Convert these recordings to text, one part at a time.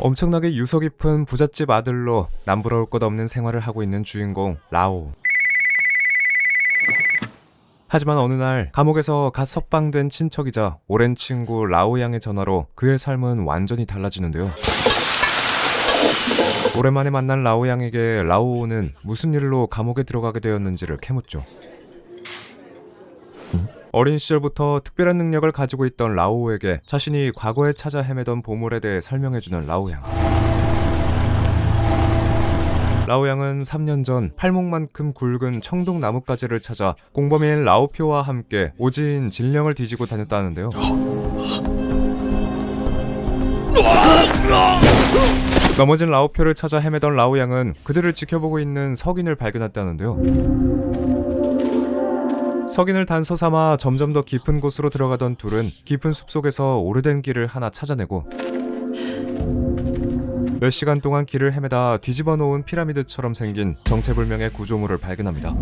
엄청나게 유서 깊은 부잣집 아들로 남부러울 것 없는 생활을 하고 있는 주인공 라오. 하지만 어느 날 감옥에서 갓 석방된 친척이자 오랜 친구 라오 양의 전화로 그의 삶은 완전히 달라지는데요. 오랜만에 만난 라오 양에게 라오는 무슨 일로 감옥에 들어가게 되었는지를 캐묻죠. 어린 시절부터 특별한 능력을 가지고 있던 라오에게 자신이 과거에 찾아 헤매던 보물에 대해 설명해주는 라오 양. 라오 양은 3년 전 팔목만큼 굵은 청동 나뭇가지를 찾아 공범인 라오표와 함께 오지인 진령을 뒤지고 다녔다는데요. 넘어진 라오표를 찾아 헤매던 라오 양은 그들을 지켜보고 있는 석인을 발견했다는데요. 석인을 단서 삼아 점점 더 깊은 곳으로 들어가던 둘은 깊은 숲속에서 오래된 길을 하나 찾아내고 몇 시간 동안 길을 헤매다 뒤집어 놓은 피라미드처럼 생긴 정체불명의 구조물을 발견합니다.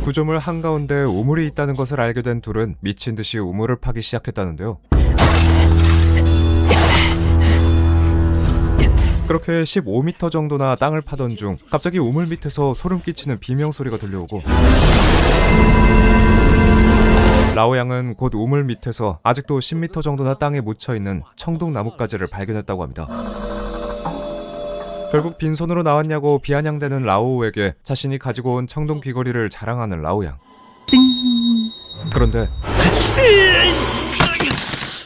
구조물 한가운데 우물이 있다는 것을 알게 된 둘은 미친 듯이 우물을 파기 시작했다는데요. 그렇게 15m 정도나 땅을 파던 중 갑자기 우물 밑에서 소름 끼치는 비명소리가 들려오고 라오 양은 곧 우물 밑에서 아직도 10m 정도나 땅에 묻혀있는 청동나뭇가지를 발견했다고 합니다. 결국 빈손으로 나왔냐고 비아냥대는 라오에게 자신이 가지고 온 청동 귀걸이를 자랑하는 라오 양. 그런데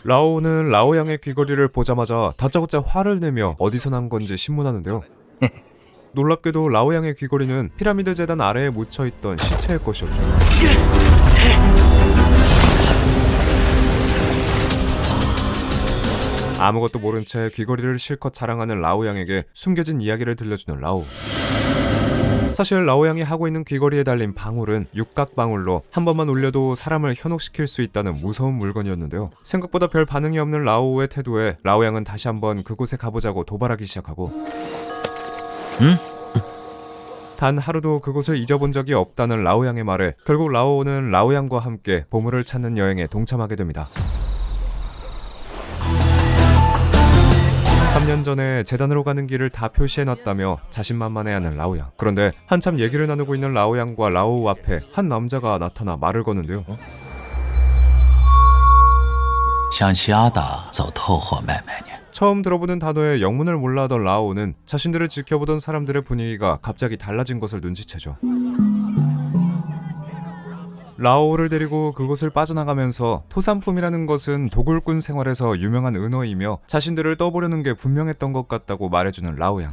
라오는 라오 양의 귀걸이를 보자마자 다짜고짜 화를 내며 어디서 난 건지 신문하는데요. 놀랍게도 라오 양의 귀걸이는 피라미드 재단 아래에 묻혀있던 시체의 것이었죠. 아무것도 모른 채 귀걸이를 실컷 자랑하는 라오 양에게 숨겨진 이야기를 들려주는 라오. 사실 라오 양이 하고 있는 귀걸이에 달린 방울은 육각방울로 한 번만 울려도 사람을 현혹시킬 수 있다는 무서운 물건이었는데요. 생각보다 별 반응이 없는 라오의 태도에 라오 양은 다시 한번 그곳에 가보자고 도발하기 시작하고 단 하루도 그곳을 잊어본 적이 없다는 라오 양의 말에 결국 라오는 라오 양과 함께 보물을 찾는 여행에 동참하게 됩니다. 3년 전에 재단으로 가는 길을 다 표시해놨다며 자신만만해하는 라오 양. 그런데 한참 얘기를 나누고 있는 라오 양과 라오 앞에 한 남자가 나타나 말을 거는데요. 처음 들어보는 단어에 영문을 몰라 하던 라오는 자신들을 지켜보던 사람들의 분위기가 갑자기 달라진 것을 눈치채죠. 라오를 데리고 그곳을 빠져나가면서 토산품이라는 것은 도굴꾼 생활에서 유명한 은어이며 자신들을 떠보려는 게 분명했던 것 같다고 말해주는 라오 양.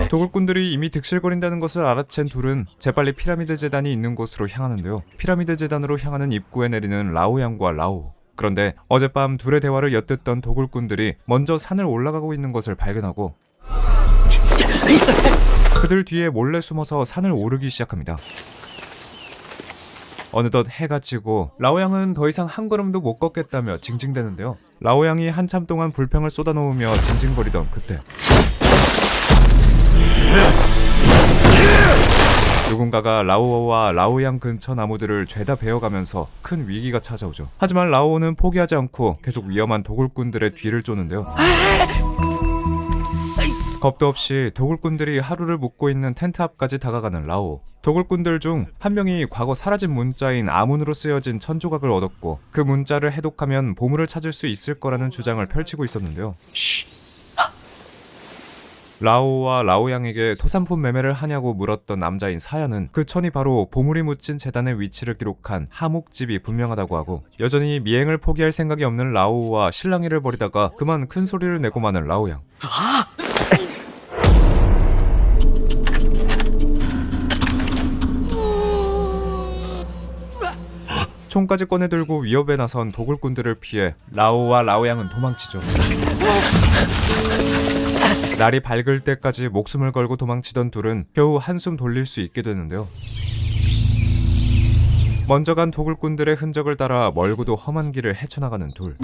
도굴꾼들이 이미 득실거린다는 것을 알아챈 둘은 재빨리 피라미드 재단이 있는 곳으로 향하는데요. 피라미드 재단으로 향하는 입구에 내리는 라오 양과 라오. 그런데 어젯밤 둘의 대화를 엿듣던 도굴꾼들이 먼저 산을 올라가고 있는 것을 발견하고 그들 뒤에 몰래 숨어서 산을 오르기 시작합니다. 어느덧 해가 지고 라오 양은 더 이상 한 걸음도 못 걷겠다며 징징대는데요. 라오 양이 한참 동안 불평을 쏟아놓으며 징징거리던 그때 누군가가 라오와 라오 양 근처 나무들을 죄다 베어가면서 큰 위기가 찾아오죠. 하지만 라오는 포기하지 않고 계속 위험한 도굴꾼들의 뒤를 쫓는데요. 겁도 없이 도굴꾼들이 하루를 묵고 있는 텐트 앞까지 다가가는 라오. 도굴꾼들 중 한 명이 과거 사라진 문자인 아문으로 쓰여진 천조각을 얻었고 그 문자를 해독하면 보물을 찾을 수 있을 거라는 주장을 펼치고 있었는데요. 라오와 라오 양에게 토산품 매매를 하냐고 물었던 남자인 사야는 그 천이 바로 보물이 묻힌 재단의 위치를 기록한 하목집이 분명하다고 하고 여전히 미행을 포기할 생각이 없는 라오와 실랑이를 벌이다가 그만 큰 소리를 내고 마는 라오 양. 총까지 꺼내들고 위협에 나선 도굴꾼들을 피해 라오와 라오 양은 도망치죠. 날이 밝을 때까지 목숨을 걸고 도망치던 둘은 겨우 한숨 돌릴 수 있게 되는데요. 먼저 간 도굴꾼들의 흔적을 따라 멀고도 험한 길을 헤쳐나가는 둘.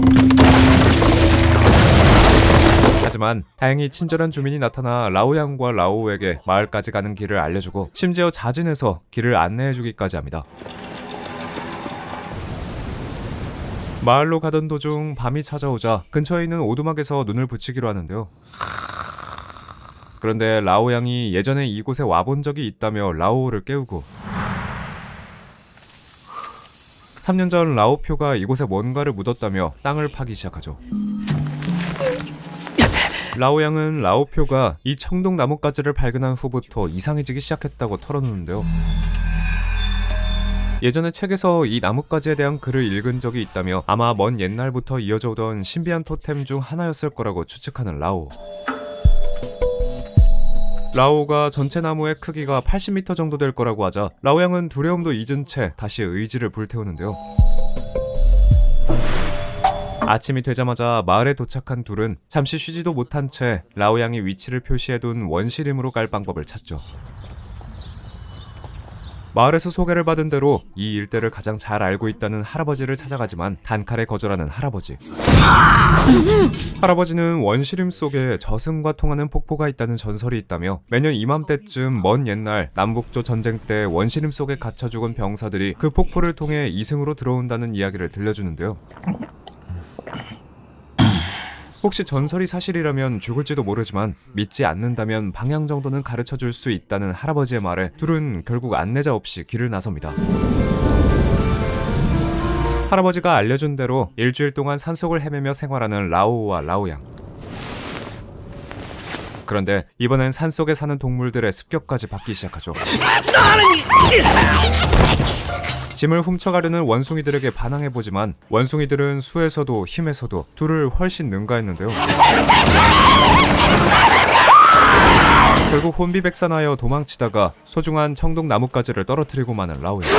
하지만 다행히 친절한 주민이 나타나 라오 양과 라오에게 마을까지 가는 길을 알려주고 심지어 자진해서 길을 안내해주기까지 합니다. 마을로 가던 도중 밤이 찾아오자 근처에 있는 오두막에서 눈을 붙이기로 하는데요. 그런데 라오 양이 예전에 이곳에 와본 적이 있다며 라오를 깨우고 3년 전 라오표가 이곳에 뭔가를 묻었다며 땅을 파기 시작하죠. 라오 양은 라오표가 이 청동 나뭇가지를 발견한 후부터 이상해지기 시작했다고 털어놓는데요. 예전에 책에서 이 나뭇가지에 대한 글을 읽은 적이 있다며 아마 먼 옛날부터 이어져 오던 신비한 토템 중 하나였을 거라고 추측하는 라오. 라오가 전체 나무의 크기가 80m 정도 될 거라고 하자 라오 양은 두려움도 잊은 채 다시 의지를 불태우는데요. 아침이 되자마자 마을에 도착한 둘은 잠시 쉬지도 못한 채 라오 양이 위치를 표시해둔 원시림으로 갈 방법을 찾죠. 마을에서 소개를 받은 대로 이 일대를 가장 잘 알고 있다는 할아버지를 찾아가지만 단칼에 거절하는 할아버지. 할아버지는 원시림 속에 저승과 통하는 폭포가 있다는 전설이 있다며 매년 이맘때쯤 먼 옛날 남북조 전쟁 때 원시림 속에 갇혀 죽은 병사들이 그 폭포를 통해 이승으로 들어온다는 이야기를 들려주는데요. 혹시 전설이 사실이라면 죽을지도 모르지만 믿지 않는다면 방향 정도는 가르쳐줄 수 있다는 할아버지의 말에 둘은 결국 안내자 없이 길을 나섭니다. 할아버지가 알려준 대로 일주일 동안 산속을 헤매며 생활하는 라오와 라오양. 그런데 이번엔 산속에 사는 동물들의 습격까지 받기 시작하죠. 짐을 훔쳐가려는 원숭이들에게 반항해보지만 원숭이들은 수에서도 힘에서도 둘을 훨씬 능가했는데요. 결국 혼비백산하여 도망치다가 소중한 청동 나뭇가지를 떨어뜨리고 마는 라오양.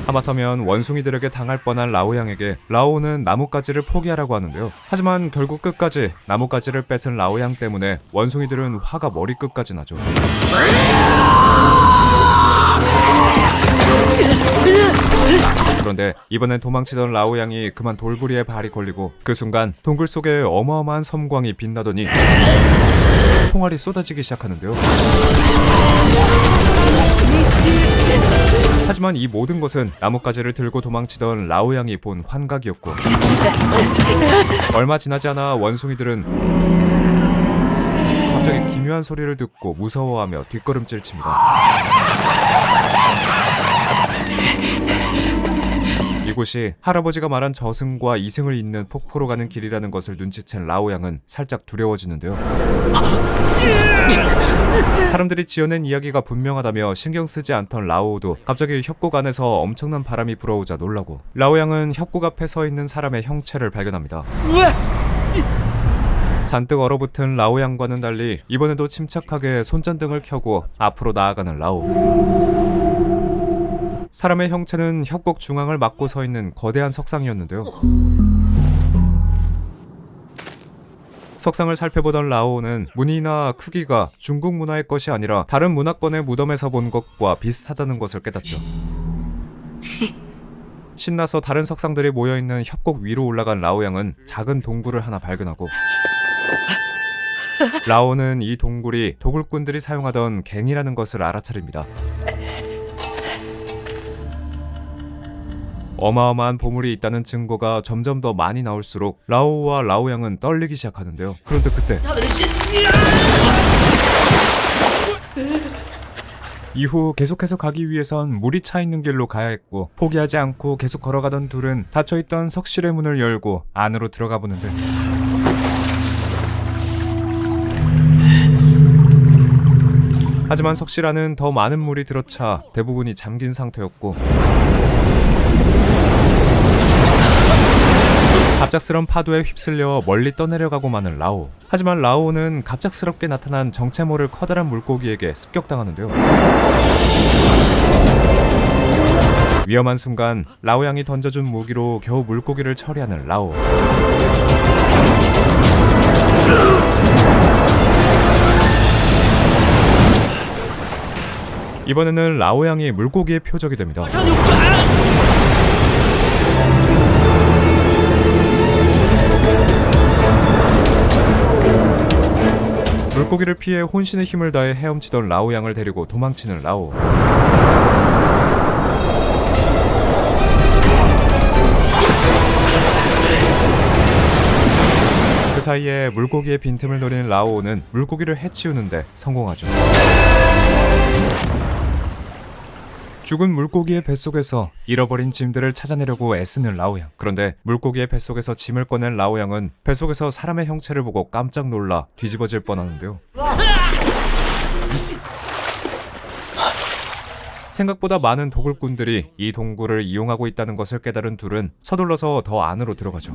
하마터면 원숭이들에게 당할 뻔한 라오양에게 라오는 나뭇가지를 포기하라고 하는데요. 하지만 결국 끝까지 나뭇가지를 뺏은 라오양 때문에 원숭이들은 화가 머리끝까지 나죠. 그런데 이번엔 도망치던 라오양이 그만 돌부리에 발이 걸리고 그 순간 동굴 속에 어마어마한 섬광이 빛나더니 총알이 쏟아지기 시작하는데요. 하지만 이 모든 것은 나뭇가지를 들고 도망치던 라오양이 본 환각이었고 얼마 지나지 않아 원숭이들은 갑자기 기묘한 소리를 듣고 무서워하며 뒷걸음질 칩니다. 이곳이 할아버지가 말한 저승과 이승을 잇는 폭포로 가는 길이라는 것을 눈치챈 라오양은 살짝 두려워지는데요. 사람들이 지어낸 이야기가 분명하다며 신경 쓰지 않던 라오도 갑자기 협곡 안에서 엄청난 바람이 불어오자 놀라고 라오양은 협곡 앞에 서 있는 사람의 형체를 발견합니다. 잔뜩 얼어붙은 라오양과는 달리 이번에도 침착하게 손전등을 켜고 앞으로 나아가는 라오. 사람의 형체는 협곡 중앙을 막고 서 있는 거대한 석상이었는데요. 석상을 살펴보던 라오는 무늬나 크기가 중국 문화의 것이 아니라 다른 문화권의 무덤에서 본 것과 비슷하다는 것을 깨닫죠. 신나서 다른 석상들이 모여있는 협곡 위로 올라간 라오양은 작은 동굴을 하나 발견하고 라오는 이 동굴이 도굴꾼들이 사용하던 갱이라는 것을 알아차립니다. 어마어마한 보물이 있다는 증거가 점점 더 많이 나올수록 라오와 라오양은 떨리기 시작하는데요. 그런데 그때 이후 계속해서 가기 위해선 물이 차 있는 길로 가야 했고 포기하지 않고 계속 걸어가던 둘은 닫혀있던 석실의 문을 열고 안으로 들어가 보는데 하지만 석실 안은 더 많은 물이 들어차 대부분이 잠긴 상태였고 갑작스런 파도에 휩쓸려 멀리 떠내려가고 마는 라오. 하지만 라오는 갑작스럽게 나타난 정체 모를 커다란 물고기에게 습격당하는데요. 위험한 순간 라오 양이 던져준 무기로 겨우 물고기를 처리하는 라오. 이번에는 라오 양이 물고기의 표적이 됩니다. 물고기를 피해 혼신의 힘을 다해 헤엄치던 라오 양을 데리고 도망치는 라오. 사이에 물고기의 빈틈을 노리는 라오우는 물고기를 해치우는데 성공하죠. 죽은 물고기의 뱃속에서 잃어버린 짐들을 찾아내려고 애쓰는 라오양. 그런데 물고기의 뱃속에서 짐을 꺼낸 라오양은 뱃속에서 사람의 형체를 보고 깜짝 놀라 뒤집어질 뻔하는데요. 생각보다 많은 도굴꾼들이 이 동굴을 이용하고 있다는 것을 깨달은 둘은 서둘러서 더 안으로 들어가죠.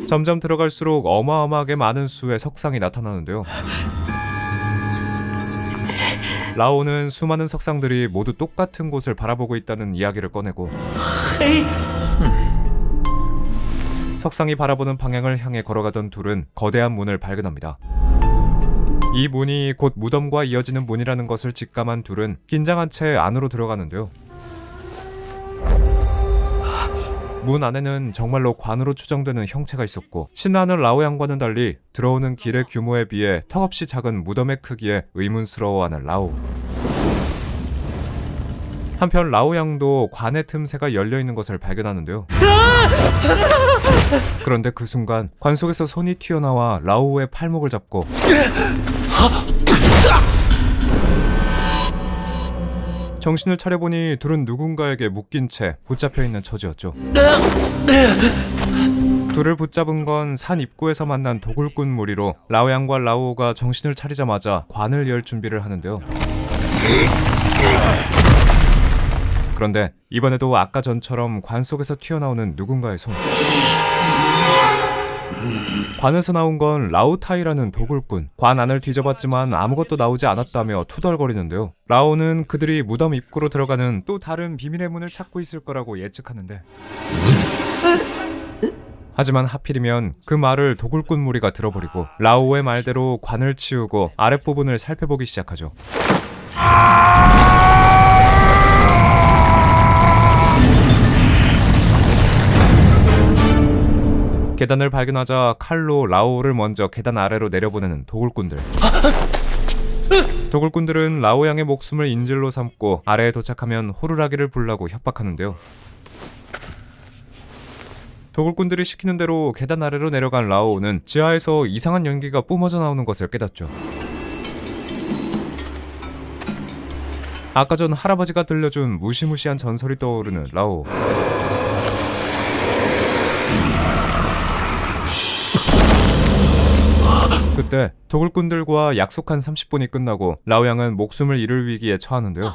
점점 들어갈수록 어마어마하게 많은 수의 석상이 나타나는데요. 라오는 수많은 석상들이 모두 똑같은 곳을 바라보고 있다는 이야기를 꺼내고 석상이 바라보는 방향을 향해 걸어가던 둘은 거대한 문을 발견합니다. 이 문이 곧 무덤과 이어지는 문이라는 것을 직감한 둘은 긴장한 채 안으로 들어가는데요. 문 안에는 정말로 관으로 추정되는 형체가 있었고 신나는 라오양과는 달리 들어오는 길의 규모에 비해 턱없이 작은 무덤의 크기에 의문스러워하는 라오. 한편 라오양도 관의 틈새가 열려있는 것을 발견하는데요. 그런데 그 순간 관 속에서 손이 튀어나와 라오의 팔목을 잡고 정신을 차려보니 둘은 누군가에게 묶인 채 붙잡혀 있는 처지였죠. 둘을 붙잡은 건 산 입구에서 만난 도굴꾼 무리로 라오양과 라오가 정신을 차리자마자 관을 열 준비를 하는데요. 그런데 이번에도 아까 전처럼 관 속에서 튀어나오는 누군가의 손. 관에서 나온 건 라오타이라는 도굴꾼. 관 안을 뒤져봤지만 아무것도 나오지 않았다며 투덜거리는데요. 라오는 그들이 무덤 입구로 들어가는 또 다른 비밀의 문을 찾고 있을 거라고 예측하는데 하지만 하필이면 그 말을 도굴꾼 무리가 들어버리고 라오의 말대로 관을 치우고 아랫부분을 살펴보기 시작하죠. 계단을 발견하자 칼로 라오를 먼저 계단 아래로 내려보내는 도굴꾼들. 도굴꾼들은 라오양의 목숨을 인질로 삼고 아래에 도착하면 호루라기를 불라고 협박하는데요. 도굴꾼들이 시키는 대로 계단 아래로 내려간 라오는 지하에서 이상한 연기가 뿜어져 나오는 것을 깨닫죠. 아까 전 할아버지가 들려준 무시무시한 전설이 떠오르는 라오. 그때 도굴꾼들과 약속한 30분이 끝나고 라오양은 목숨을 잃을 위기에 처하는데요.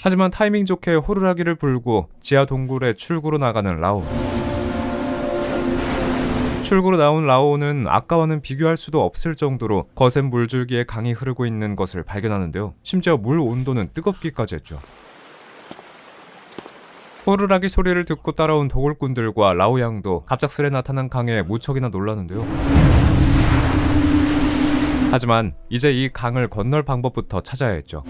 하지만 타이밍 좋게 호루라기를 불고 지하 동굴의 출구로 나가는 라오. 출구로 나온 라오는 아까와는 비교할 수도 없을 정도로 거센 물줄기에 강이 흐르고 있는 것을 발견하는데요. 심지어 물 온도는 뜨겁기까지 했죠. 호루라기 소리를 듣고 따라온 도굴꾼들과 라오양도 갑작스레 나타난 강에 무척이나 놀라는데요. 하지만 이제 이 강을 건널 방법부터 찾아야 했죠.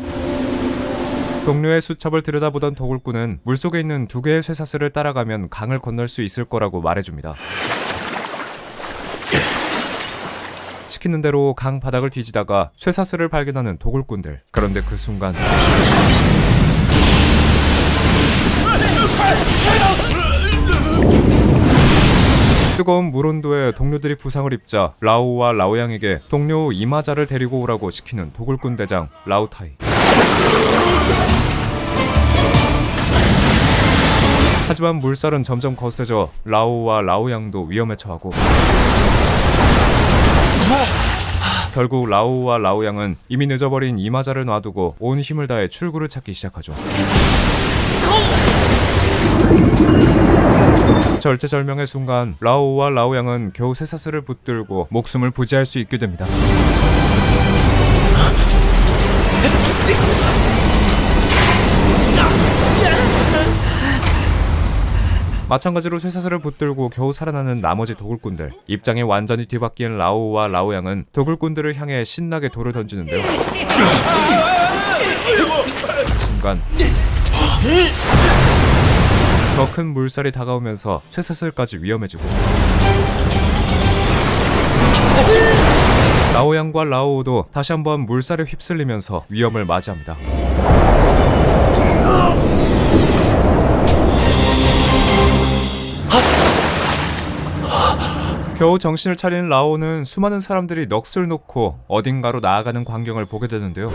동료의 수첩을 들여다보던 도굴꾼은 물속에 있는 2개의 쇠사슬을 따라가면 강을 건널 수 있을 거라고 말해줍니다. 시키는 대로 강 바닥을 뒤지다가 쇠사슬을 발견하는 도굴꾼들. 그런데 그 순간 뜨거운 물온도에 동료들이 부상을 입자 라오와 라오양에게 동료 이마자를 데리고 오라고 시키는 도굴꾼 대장 라오타이. 하지만 물살은 점점 거세져 라오와 라오양도 위험에 처하고 결국 라오와 라오양은 이미 늦어버린 이마자를 놔두고 온 힘을 다해 출구를 찾기 시작하죠. 절체절명의 순간 라오와 라오양은 겨우 쇠사슬을 붙들고 목숨을 부지할 수 있게 됩니다. 마찬가지로 쇠사슬을 붙들고 겨우 살아나는 나머지 도굴꾼들. 입장이 완전히 뒤바뀐 라오와 라오양은 도굴꾼들을 향해 신나게 돌을 던지는데요. 그 순간 더 큰 물살이 다가오면서 쇠사슬까지 위험해지고 라오양과 라오도 다시 한번 물살에 휩쓸리면서 위험을 맞이합니다. 겨우 정신을 차린 라오는 수많은 사람들이 넋을 놓고 어딘가로 나아가는 광경을 보게 되는데요.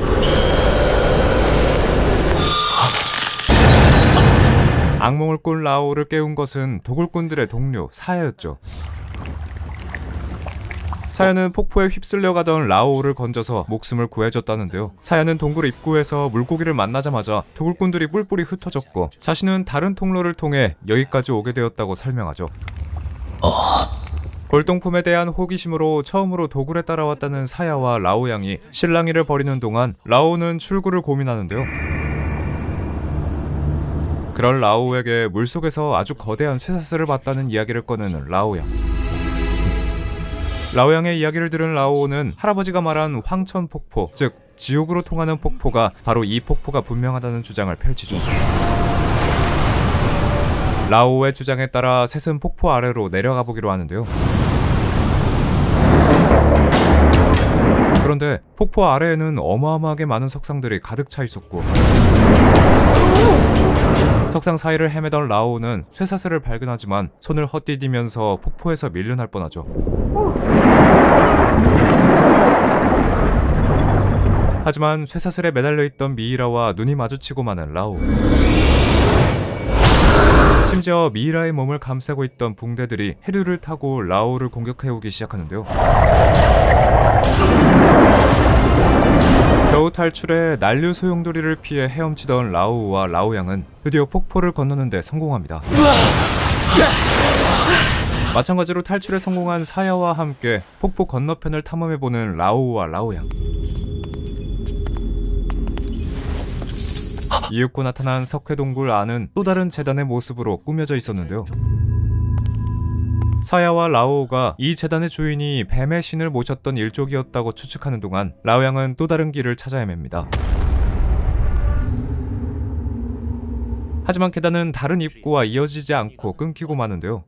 악몽을 꾼 라오를 깨운 것은 도굴꾼들의 동료 사야였죠. 사야는 폭포에 휩쓸려 가던 라오를 건져서 목숨을 구해줬다는데요. 사야는 동굴 입구에서 물고기를 만나자마자 도굴꾼들이 뿔뿔이 흩어졌고 자신은 다른 통로를 통해 여기까지 오게 되었다고 설명하죠. 골동품에 대한 호기심으로 처음으로 도굴에 따라왔다는 사야와 라오 양이 실랑이를 벌이는 동안 라오는 출구를 고민하는데요. 그럴 라오에게 물속에서 아주 거대한 쇠사슬을 봤다는 이야기를 꺼내는 라오 양. 라오 양의 이야기를 들은 라오는 할아버지가 말한 황천폭포, 즉 지옥으로 통하는 폭포가 바로 이 폭포가 분명하다는 주장을 펼치죠. 라오의 주장에 따라 셋은 폭포 아래로 내려가 보기로 하는데요. 그런데 폭포 아래에는 어마어마하게 많은 석상들이 가득 차 있었고 석상 사이를 헤매던 라오는 쇠사슬을 발견하지만 손을 헛디디면서 폭포에서 밀려날 뻔하죠. 하지만 쇠사슬에 매달려 있던 미이라와 눈이 마주치고 마는 라오. 심지어 미이라의 몸을 감싸고 있던 붕대들이 해류를 타고 라오를 공격해오기 시작하는데요. 겨우 탈출해 난류 소용돌이를 피해 헤엄치던 라오우와 라오양은 드디어 폭포를 건너는데 성공합니다. 마찬가지로 탈출에 성공한 사야와 함께 폭포 건너편을 탐험해보는 라오우와 라오양. 이윽고 나타난 석회동굴 안은 또 다른 재단의 모습으로 꾸며져 있었는데요. 사야와 라오우가 이 재단의 주인이 뱀의 신을 모셨던 일족이었다고 추측하는 동안 라오양은 또 다른 길을 찾아 헤맵니다. 하지만 계단은 다른 입구와 이어지지 않고 끊기고 마는데요.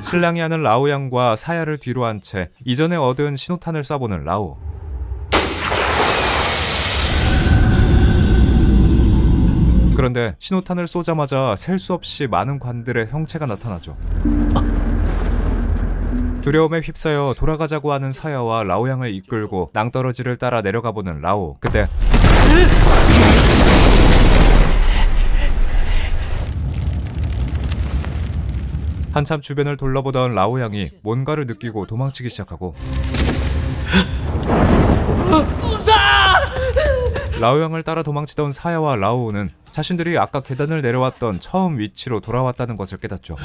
실랑이 하는 라오양과 사야를 뒤로 한 채 이전에 얻은 신호탄을 쏴보는 라오. 그런데 신호탄을 쏘자마자 셀 수 없이 많은 관들의 형체가 나타나죠. 두려움에 휩싸여 돌아가자고 하는 사야와 라오양을 이끌고 낭떠러지를 따라 내려가보는 라오. 그때 한참 주변을 둘러보던 라오양이 뭔가를 느끼고 도망치기 시작하고 라오양을 따라 도망치던 사야와 라오우는 자신들이 아까 계단을 내려왔던 처음 위치로 돌아왔다는 것을 깨닫죠.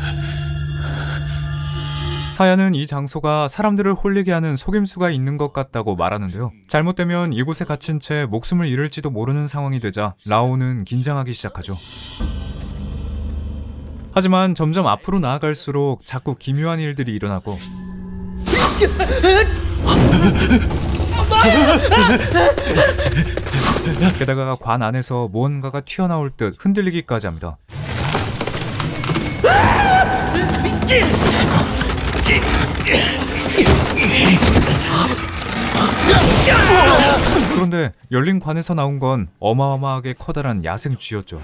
사야는 이 장소가 사람들을 홀리게 하는 속임수가 있는 것 같다고 말하는데요. 잘못되면 이곳에 갇힌 채 목숨을 잃을지도 모르는 상황이 되자 라오우는 긴장하기 시작하죠. 하지만 점점 앞으로 나아갈수록 자꾸 기묘한 일들이 일어나고 게다가 관 안에서 무언가가 튀어나올 듯 흔들리기까지 합니다. 그런데 열린 관에서 나온 건 어마어마하게 커다란 야생 쥐였죠.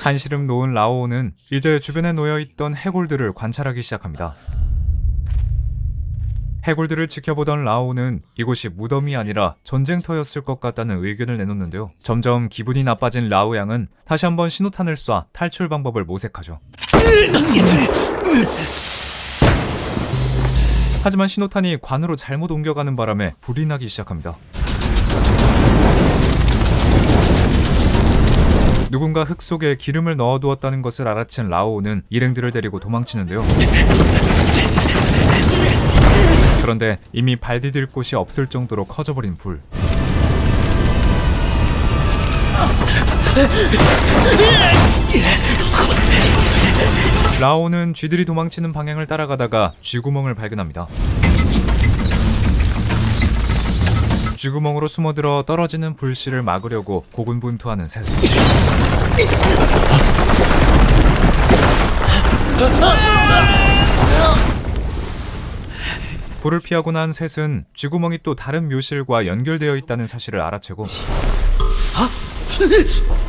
한시름 놓은 라오우는 이제 주변에 놓여있던 해골들을 관찰하기 시작합니다. 해골들을 지켜보던 라오우는 이곳이 무덤이 아니라 전쟁터였을 것 같다는 의견을 내놓는데요. 점점 기분이 나빠진 라오양은 다시 한번 신호탄을 쏴 탈출 방법을 모색하죠. 하지만 신호탄이 관으로 잘못 옮겨가는 바람에 불이 나기 시작합니다. 누군가 흙 속에 기름을 넣어두었다는 것을 알아챈 라오우는 일행들을 데리고 도망치는데요. 그런데 이미 발 디딜 곳이 없을 정도로 커져버린 불. 라오우는 쥐들이 도망치는 방향을 따라가다가 쥐구멍을 발견합니다. 쥐구멍으로 숨어들어 떨어지는 불씨를 막으려고 고군분투하는 셋. 불을 피하고 난 셋은 쥐구멍이 또 다른 묘실과 연결되어 있다는 사실을 알아채고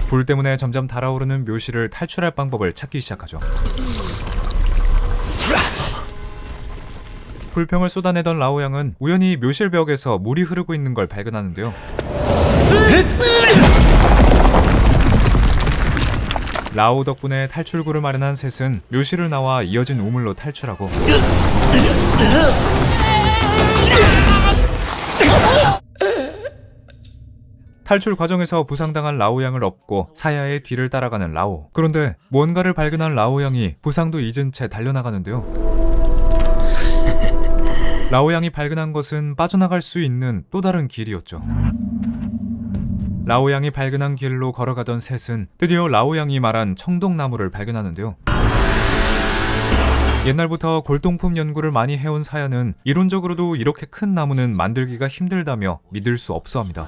불 때문에 점점 달아오르는 묘실을 탈출할 방법을 찾기 시작하죠. 불평을 쏟아내던 라오양은 우연히 묘실 벽에서 물이 흐르고 있는 걸 발견하는데요. 라오 덕분에 탈출구를 마련한 셋은 묘실을 나와 이어진 우물로 탈출하고 탈출 과정에서 부상당한 라오양을 업고 사야의 뒤를 따라가는 라오. 그런데 무언가를 발견한 라오양이 부상도 잊은 채 달려나가는데요. 라오양이 발견한 것은 빠져나갈 수 있는 또 다른 길이었죠. 라오양이 발견한 길로 걸어가던 셋은 드디어 라오양이 말한 청동나무를 발견하는데요. 옛날부터 골동품 연구를 많이 해온 사야는 이론적으로도 이렇게 큰 나무는 만들기가 힘들다며 믿을 수 없어합니다.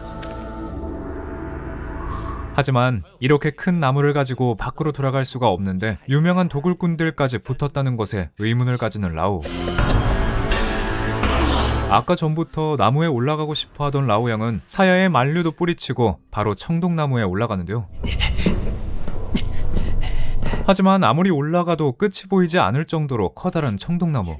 하지만 이렇게 큰 나무를 가지고 밖으로 돌아갈 수가 없는데 유명한 도굴꾼들까지 붙었다는 것에 의문을 가지는 라오. 아까 전부터 나무에 올라가고 싶어 하던 라오양은 사야의 만류도 뿌리치고 바로 청동나무에 올라가는데요. 하지만 아무리 올라가도 끝이 보이지 않을 정도로 커다란 청동나무.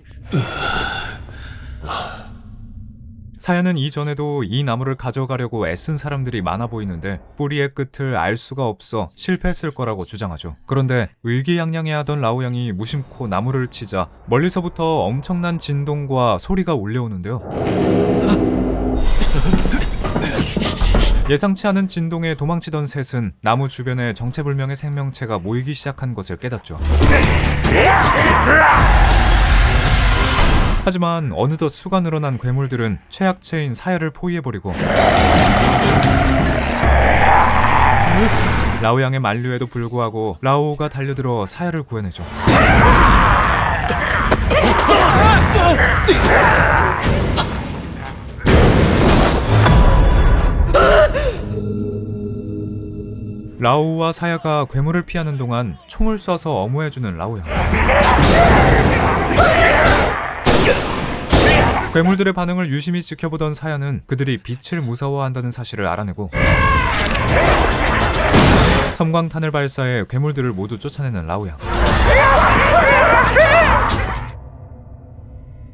사야는 이전에도 이 나무를 가져가려고 애쓴 사람들이 많아 보이는데 뿌리의 끝을 알 수가 없어 실패했을 거라고 주장하죠. 그런데 의기양양해하던 라오양이 무심코 나무를 치자 멀리서부터 엄청난 진동과 소리가 울려오는데요. 예상치 않은 진동에 도망치던 셋은 나무 주변에 정체불명의 생명체가 모이기 시작한 것을 깨닫죠. 하지만 어느덧 수가 늘어난 괴물들은 최약체인 사야를 포위해버리고 라오양의 만류에도 불구하고 라오가 달려들어 사야를 구해내죠. 라오와 사야가 괴물을 피하는 동안 총을 쏴서 엄호해주는 라오양. 괴물들의 반응을 유심히 지켜보던 사야는 그들이 빛을 무서워한다는 사실을 알아내고 섬광탄을 발사해 괴물들을 모두 쫓아내는 라오양.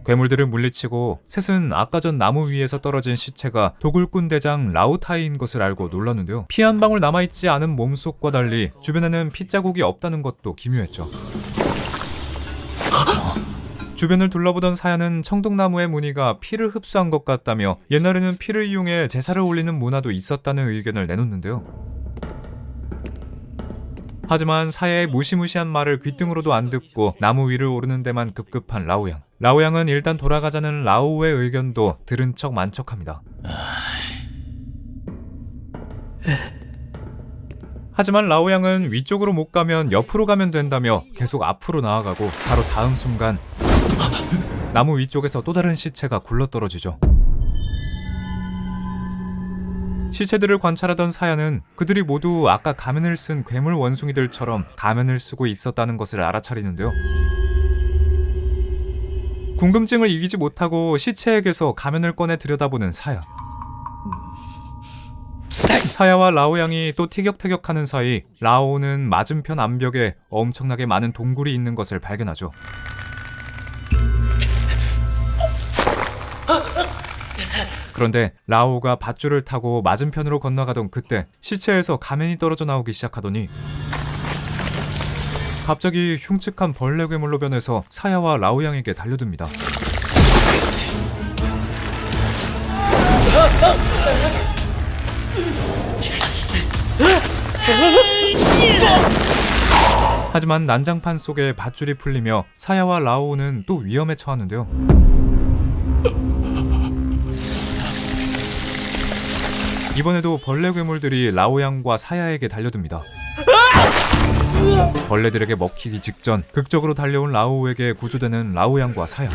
괴물들을 물리치고 셋은 아까 전 나무 위에서 떨어진 시체가 도굴꾼 대장 라오타이인 것을 알고 놀랐는데요. 피 한 방울 남아있지 않은 몸속과 달리 주변에는 핏자국이 없다는 것도 기묘했죠. 주변을 둘러보던 사야는 청동나무의 무늬가 피를 흡수한 것 같다며 옛날에는 피를 이용해 제사를 올리는 문화도 있었다는 의견을 내놓는데요. 하지만 사야의 무시무시한 말을 귓등으로도 안 듣고 나무 위를 오르는 데만 급급한 라오양. 라오양은 일단 돌아가자는 라오의 의견도 들은 척 만척합니다. 하지만 라오양은 위쪽으로 못 가면 옆으로 가면 된다며 계속 앞으로 나아가고 바로 다음 순간 나무 위쪽에서 또 다른 시체가 굴러떨어지죠. 시체들을 관찰하던 사야는 그들이 모두 아까 가면을 쓴 괴물 원숭이들처럼 가면을 쓰고 있었다는 것을 알아차리는데요. 궁금증을 이기지 못하고 시체에게서 가면을 꺼내 들여다보는 사야. 사야와 라오양이 또 티격태격하는 사이 라오는 맞은편 암벽에 엄청나게 많은 동굴이 있는 것을 발견하죠. 그런데 라오가 밧줄을 타고 맞은편으로 건너가던 그때 시체에서 가면이 떨어져 나오기 시작하더니 갑자기 흉측한 벌레 괴물로 변해서 사야와 라오양에게 달려듭니다. 하지만 난장판 속에 밧줄이 풀리며 사야와 라오는 또 위험에 처하는데요. 이번에도 벌레 괴물들이 라오양과 사야에게 달려듭니다. 벌레들에게 먹히기 직전 극적으로 달려온 라오에게 구조되는 라오양과 사야.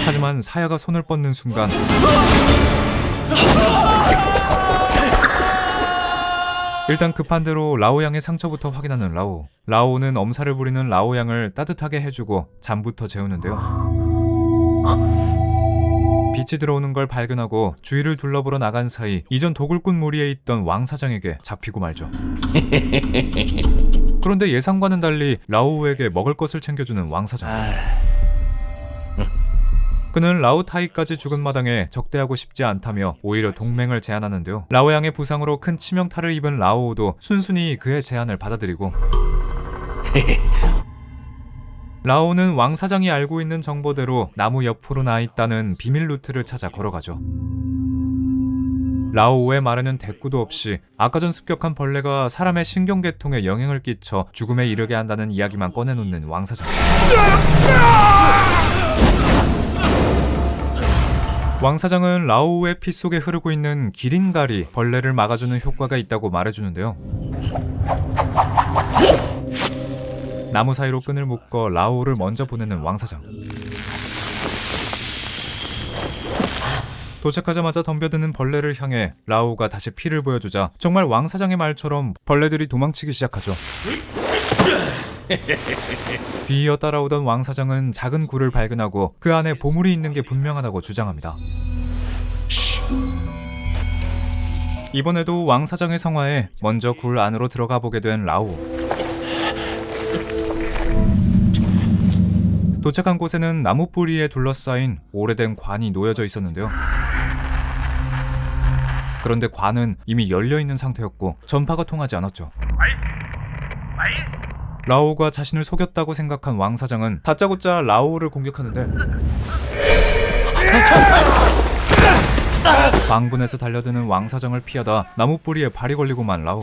하지만 사야가 손을 뻗는 순간 일단 급한 대로 라오양의 상처부터 확인하는 라오. 라오는 엄살을 부리는 라오양을 따뜻하게 해주고 잠부터 재우는데요. 빛이 들어오는 걸 발견하고 주위를 둘러보러 나간 사이 이전 도굴꾼 무리에 있던 왕 사장에게 잡히고 말죠. 그런데 예상과는 달리 라오우에게 먹을 것을 챙겨주는 왕 사장. 그는 라오타이까지 죽은 마당에 적대하고 싶지 않다며 오히려 동맹을 제안하는데요. 라오양의 부상으로 큰 치명타를 입은 라오우도 순순히 그의 제안을 받아들이고 라오는 왕 사장이 알고 있는 정보대로 나무 옆으로 나 있다는 비밀 루트를 찾아 걸어가죠. 라오우의 말에는 대꾸도 없이 아까 전 습격한 벌레가 사람의 신경계통에 영향을 끼쳐 죽음에 이르게 한다는 이야기만 꺼내놓는 왕 사장. 왕 사장은 라오우의 피 속에 흐르고 있는 기린갈이 벌레를 막아주는 효과가 있다고 말해주는데요. 나무 사이로 끈을 묶어 라오우를 먼저 보내는 왕 사장. 도착하자마자 덤벼드는 벌레를 향해 라오우가 다시 피를 보여주자 정말 왕 사장의 말처럼 벌레들이 도망치기 시작하죠. 뒤이어 따라오던 왕 사장은 작은 굴을 발견하고 그 안에 보물이 있는 게 분명하다고 주장합니다. 이번에도 왕 사장의 성화에 먼저 굴 안으로 들어가 보게 된 라오. 도착한 곳에는 나무 뿌리에 둘러싸인 오래된 관이 놓여져 있었는데요. 그런데 관은 이미 열려있는 상태였고 전파가 통하지 않았죠. 라오우가 자신을 속였다고 생각한 왕 사장은 다짜고짜 라오우를 공격하는데 광분에서 달려드는 왕 사장을 피하다 나무 뿌리에 발이 걸리고만 라오우.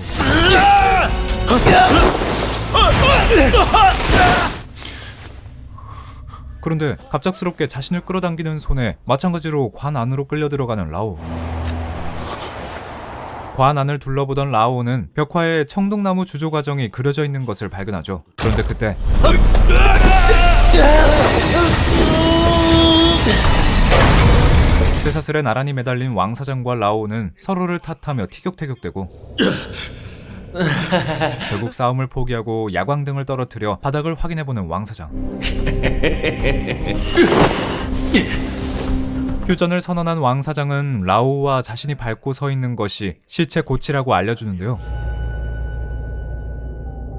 그런데 갑작스럽게 자신을 끌어당기는 손에 마찬가지로 관 안으로 끌려 들어가는 라오. 관 안을 둘러보던 라오는 벽화에 청동나무 주조 과정이 그려져 있는 것을 발견하죠. 그런데 그때 쇠사슬에 나란히 매달린 왕 사장과 라오는 서로를 탓하며 티격태격대고 결국 싸움을 포기하고 야광등을 떨어뜨려 바닥을 확인해보는 왕 사장. 휴전을 선언한 왕 사장은 라오우와 자신이 밟고 서 있는 것이 시체 고치라고 알려주는데요.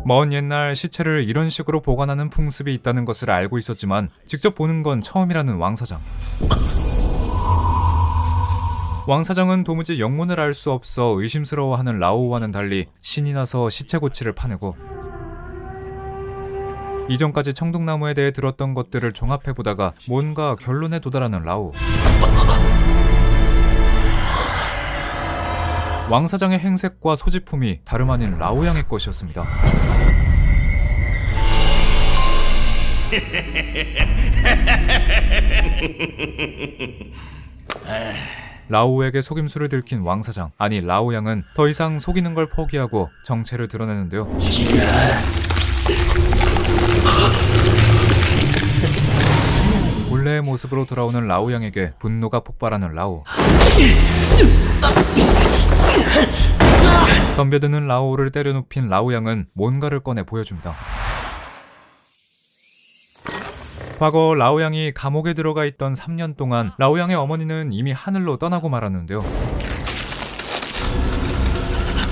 먼 옛날 시체를 이런 식으로 보관하는 풍습이 있다는 것을 알고 있었지만 직접 보는 건 처음이라는 왕 사장. 왕 사장은 도무지 영문을 알 수 없어 의심스러워하는 라오우와는 달리 신이 나서 시체 고치를 파내고 이전까지 청동나무에 대해 들었던 것들을 종합해보다가 뭔가 결론에 도달하는 라오. 왕 사장의 행색과 소지품이 다름 아닌 라오양의 것이었습니다. 라오우에게 속임수를 들킨 왕 사장, 아니 라오양은 더 이상 속이는 걸 포기하고 정체를 드러내는데요. 본래의 모습으로 돌아오는 라오양에게 분노가 폭발하는 라오. 덤벼드는 라오를 때려눕힌 라오양은 뭔가를 꺼내 보여줍니다. 과거 라오양이 감옥에 들어가 있던 3년 동안 라오양의 어머니는 이미 하늘로 떠나고 말았는데요.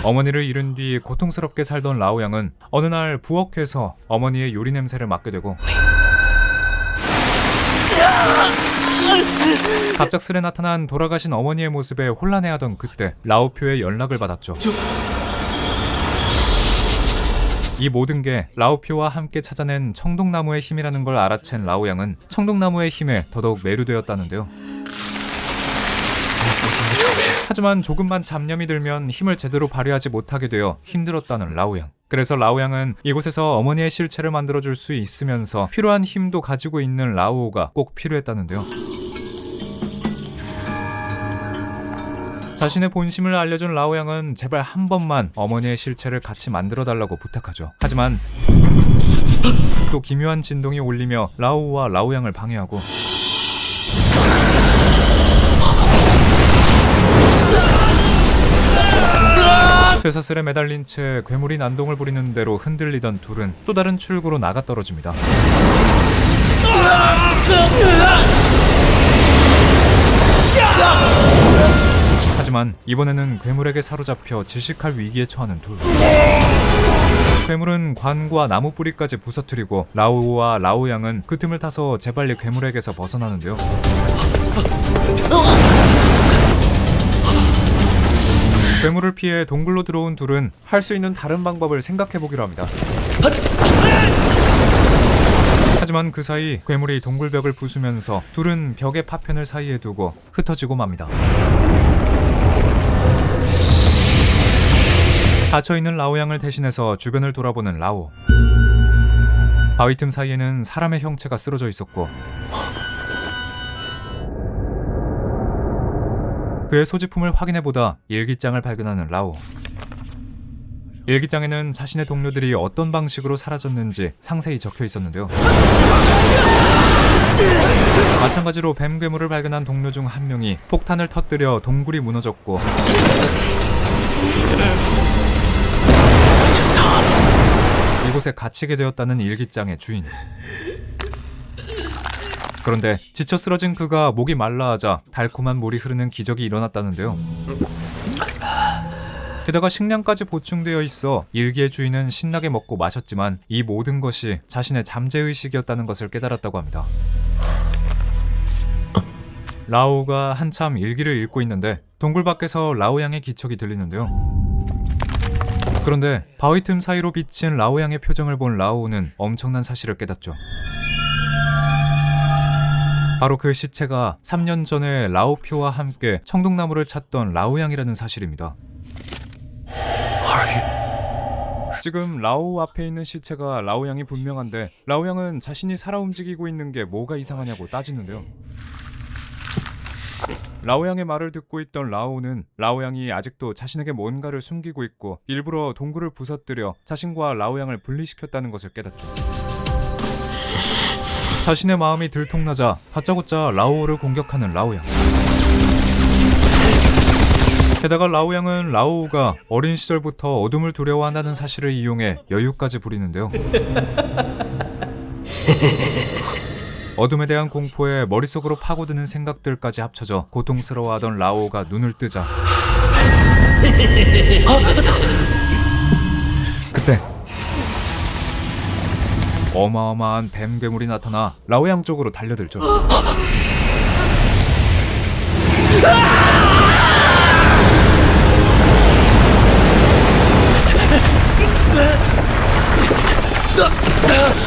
어머니를 잃은 뒤 고통스럽게 살던 라오양은 어느 날 부엌에서 어머니의 요리 냄새를 맡게 되고 갑작스레 나타난 돌아가신 어머니의 모습에 혼란해하던 그때 라오표의 연락을 받았죠. 이 모든 게 라오표와 함께 찾아낸 청동나무의 힘이라는 걸 알아챈 라오양은 청동나무의 힘에 더더욱 매료되었다는데요. 하지만 조금만 잡념이 들면 힘을 제대로 발휘하지 못하게 되어 힘들었다는 라오양. 그래서 라오양은 이곳에서 어머니의 실체를 만들어줄 수 있으면서 필요한 힘도 가지고 있는 라오우가 꼭 필요했다는데요. 자신의 본심을 알려준 라오양은 제발 한 번만 어머니의 실체를 같이 만들어달라고 부탁하죠. 하지만 또 기묘한 진동이 울리며 라오우와 라오양을 방해하고 쇠사슬에 매달린 채 괴물이 난동을 부리는 대로 흔들리던 둘은 또 다른 출구로 나가 떨어집니다. 하지만 이번에는 괴물에게 사로잡혀 질식할 위기에 처하는 둘. 괴물은 관과 나무 뿌리까지 부서뜨리고 라오와 라오양은 그 틈을 타서 재빨리 괴물에게서 벗어나는데요. 괴물을 피해 동굴로 들어온 둘은 할 수 있는 다른 방법을 생각해보기로 합니다. 하지만 그 사이 괴물이 동굴벽을 부수면서 둘은 벽의 파편을 사이에 두고 흩어지고 맙니다. 닫혀있는 라오양을 대신해서 주변을 돌아보는 라오. 바위 틈 사이에는 사람의 형체가 쓰러져 있었고 그의 소지품을 확인해보다 일기장을 발견하는 라오. 일기장에는 자신의 동료들이 어떤 방식으로 사라졌는지 상세히 적혀 있었는데요. 마찬가지로 뱀 괴물을 발견한 동료 중 한 명이 폭탄을 터뜨려 동굴이 무너졌고 이곳에 갇히게 되었다는 일기장의 주인. 그런데 지쳐 쓰러진 그가 목이 말라하자 달콤한 물이 흐르는 기적이 일어났다는데요. 게다가 식량까지 보충되어 있어 일기의 주인은 신나게 먹고 마셨지만 이 모든 것이 자신의 잠재의식이었다는 것을 깨달았다고 합니다. 라오가 한참 일기를 읽고 있는데 동굴 밖에서 라오양의 기척이 들리는데요. 그런데 바위 틈 사이로 비친 라오양의 표정을 본 라오는 엄청난 사실을 깨닫죠. 바로 그 시체가 3년 전에 라오표와 함께 청동나무를 찾던 라오양이라는 사실입니다. 지금 라오 앞에 있는 시체가 라오양이 분명한데 라오양은 자신이 살아 움직이고 있는 게 뭐가 이상하냐고 따지는데요. 라오양의 말을 듣고 있던 라오는 라오양이 아직도 자신에게 뭔가를 숨기고 있고 일부러 동굴을 부서뜨려 자신과 라오양을 분리시켰다는 것을 깨닫죠. 자신의 마음이 들통나자 다짜고짜 라오를 공격하는 라오양. 게다가 라오양은 라오가 어린 시절부터 어둠을 두려워한다는 사실을 이용해 여유까지 부리는데요. 어둠에 대한 공포에 머릿속으로 파고드는 생각들까지 합쳐져 고통스러워하던 라오가 눈을 뜨자 그때 어마어마한 뱀 괴물이 나타나 라오양 쪽으로 달려들죠.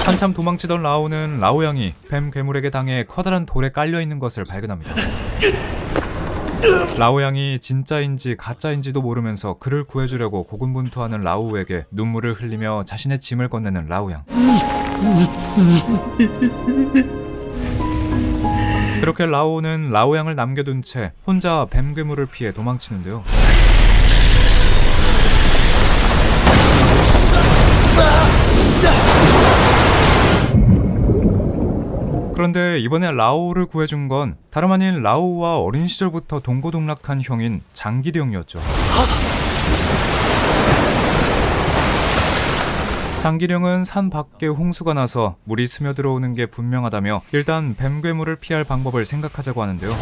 한참 도망치던 라오는 라오양이 뱀 괴물에게 당해 커다란 돌에 깔려있는 것을 발견합니다. 라오양이 진짜인지 가짜인지도 모르면서 그를 구해주려고 고군분투하는 라오에게 눈물을 흘리며 자신의 짐을 건네는 라오양. 그렇게 라오는 라오양을 남겨둔 채 혼자 뱀 괴물을 피해 도망치는데요. 그런데 이번에 라오를 구해준 건 다름 아닌 라오와 어린 시절부터 동고동락한 형인 장기령이었죠. 장기령은 산 밖에 홍수가 나서 물이 스며들어오는 게 분명하다며 일단 뱀 괴물을 피할 방법을 생각하자고 하는데요.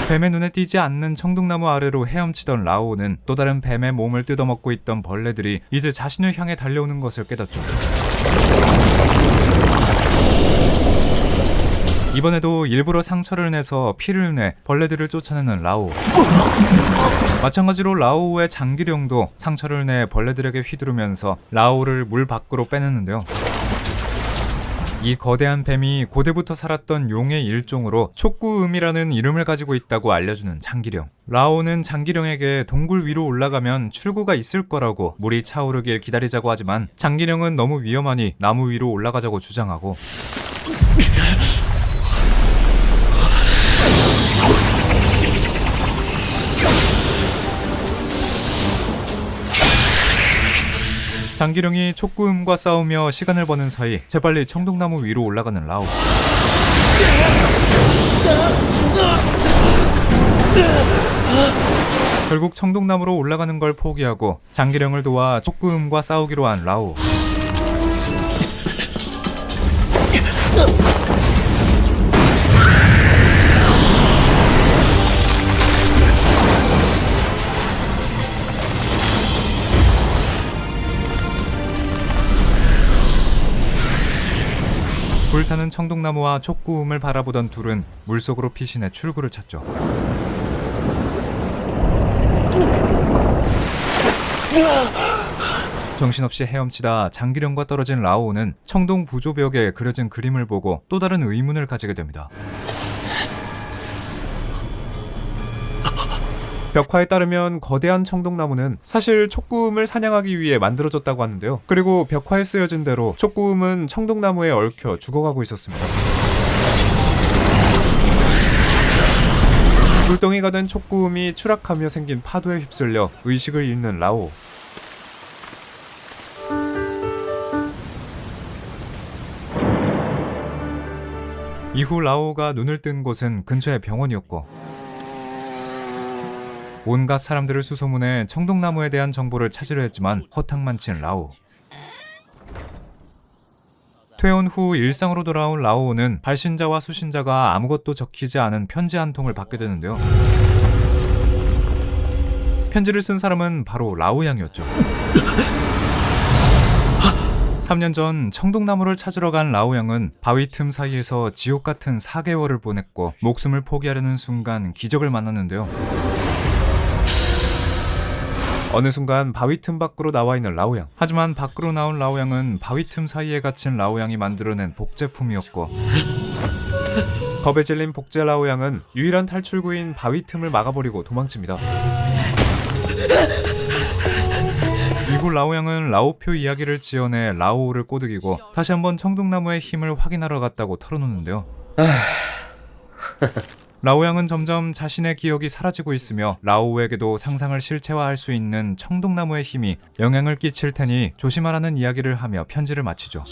뱀의 눈에 띄지 않는 청동나무 아래로 헤엄치던 라오는 또 다른 뱀의 몸을 뜯어먹고 있던 벌레들이 이제 자신을 향해 달려오는 것을 깨닫죠. 이번에도 일부러 상처를 내서 피를 내 벌레들을 쫓아내는 라오. 마찬가지로 라오의 장기령도 상처를 내 벌레들에게 휘두르면서 라오를 물 밖으로 빼내는데요. 이 거대한 뱀이 고대부터 살았던 용의 일종으로 촉구음이라는 이름을 가지고 있다고 알려주는 장기령. 라오는 장기령에게 동굴 위로 올라가면 출구가 있을 거라고 물이 차오르길 기다리자고 하지만 장기령은 너무 위험하니 나무 위로 올라가자고 주장하고 장기령이 촉구음과 싸우며 시간을 버는 사이 재빨리 청동나무 위로 올라가는 라오. 결국 청동나무로 올라가는 걸 포기하고 장기령을 도와 촉구음과 싸우기로 한 라오. 불타는 청동나무와 촉구음을 바라보던 둘은 물속으로 피신해 출구를 찾죠. 정신없이 헤엄치다 장기령과 떨어진 라오는 청동 부조벽에 그려진 그림을 보고 또 다른 의문을 가지게 됩니다. 벽화에 따르면 거대한 청동나무는 사실 촉구음을 사냥하기 위해 만들어졌다고 하는데요. 그리고 벽화에 쓰여진 대로 촉구음은 청동나무에 얽혀 죽어가고 있었습니다. 불덩이가 된 촉구음이 추락하며 생긴 파도에 휩쓸려 의식을 잃는 라오. 이후 라오가 눈을 뜬 곳은 근처의 병원이었고 온갖 사람들을 수소문해 청동나무에 대한 정보를 찾으려 했지만 허탕만친 라오. 퇴원 후 일상으로 돌아온 라오는 발신자와 수신자가 아무것도 적히지 않은 편지 한 통을 받게 되는데요. 편지를 쓴 사람은 바로 라오 양이었죠. 3년 전 청동나무를 찾으러 간 라오 양은 바위 틈 사이에서 지옥 같은 4개월을 보냈고 목숨을 포기하려는 순간 기적을 만났는데요. 어느 순간 바위 틈 밖으로 나와 있는 라오 양. 하지만 밖으로 나온 라오 양은 바위 틈 사이에 갇힌 라오 양이 만들어낸 복제품이었고 겁에 질린 복제 라오 양은 유일한 탈출구인 바위 틈을 막아버리고 도망칩니다. 이후 라오 양은 라오표 이야기를 지어내 라오를 꼬드기고 다시 한번 청동나무의 힘을 확인하러 갔다고 털어놓는데요. 라오 양은 점점 자신의 기억이 사라지고 있으며 라오에게도 상상을 실체화할 수 있는 청동나무의 힘이 영향을 끼칠 테니 조심하라는 이야기를 하며 편지를 마치죠.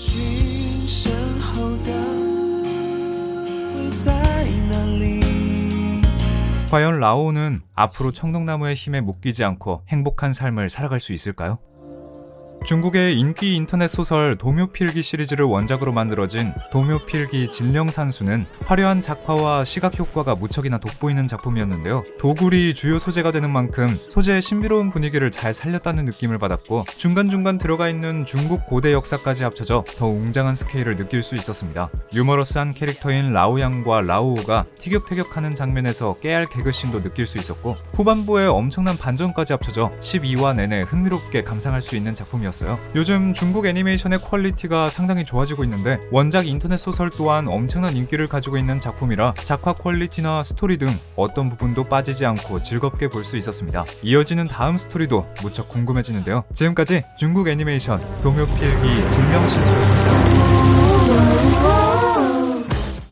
과연 라오는 앞으로 청동나무의 힘에 묶이지 않고 행복한 삶을 살아갈 수 있을까요? 중국의 인기 인터넷 소설 도묘필기 시리즈를 원작으로 만들어진 도묘필기 진령산수는 화려한 작화와 시각 효과가 무척이나 돋보이는 작품이었는데요. 도굴이 주요 소재가 되는 만큼 소재의 신비로운 분위기를 잘 살렸다는 느낌을 받았고 중간중간 들어가 있는 중국 고대 역사까지 합쳐져 더 웅장한 스케일을 느낄 수 있었습니다. 유머러스한 캐릭터인 라오양과 라오우가 티격태격하는 장면에서 깨알 개그씬도 느낄 수 있었고 후반부에 엄청난 반전까지 합쳐져 12화 내내 흥미롭게 감상할 수 있는 작품이었습니다. 요즘 중국 애니메이션의 퀄리티가 상당히 좋아지고 있는데 원작 인터넷 소설 또한 엄청난 인기를 가지고 있는 작품이라 작화 퀄리티나 스토리 등 어떤 부분도 빠지지 않고 즐겁게 볼 수 있었습니다. 이어지는 다음 스토리도 무척 궁금해지는데요. 지금까지 중국 애니메이션 도묘필기 진명신수였습니다.